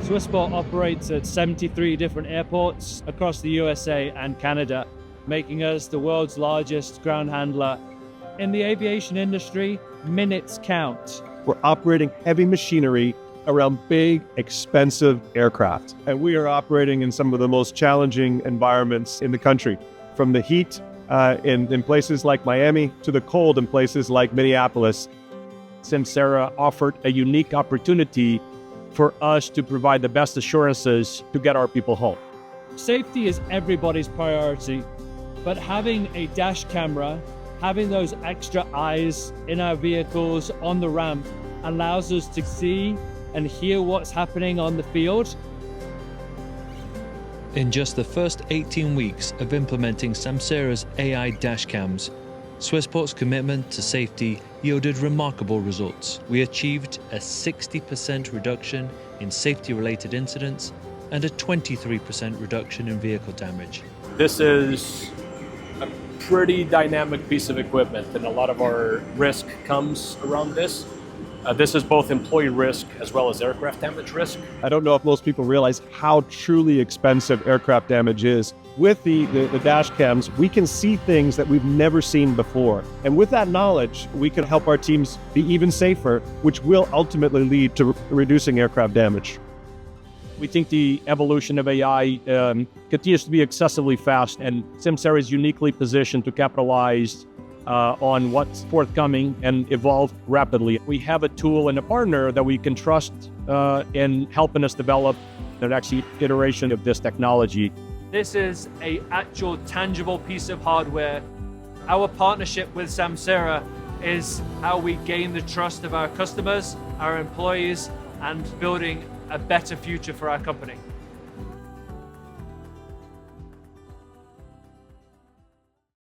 Swissport operates at 73 different airports across the USA and Canada, making us the world's largest ground handler. In the aviation industry, minutes count. We're operating heavy machinery around big, expensive aircraft. And we are operating in some of the most challenging environments in the country, from the heat in places like Miami to the cold in places like Minneapolis. Samsara offered a unique opportunity for us to provide the best assurances to get our people home. Safety is everybody's priority, but having a dash camera, having those extra eyes in our vehicles on the ramp allows us to see and hear what's happening on the field. In just the first 18 weeks of implementing Samsara's AI Dash Cams, Swissport's commitment to safety yielded remarkable results. We achieved a 60% reduction in safety-related incidents and a 23% reduction in vehicle damage. This is a pretty dynamic piece of equipment, and a lot of our risk comes around this. This is both employee risk as well as aircraft damage risk. I don't know if most people realize how truly expensive aircraft damage is. With the dash cams, we can see things that we've never seen before. And with that knowledge, we can help our teams be even safer, which will ultimately lead to reducing aircraft damage. We think the evolution of AI continues to be excessively fast, and Samsara is uniquely positioned to capitalize on what's forthcoming and evolve rapidly. We have a tool and a partner that we can trust in helping us develop the next iteration of this technology. This is an actual tangible piece of hardware. Our partnership with Samsara is how we gain the trust of our customers, our employees, and building a better future for our company.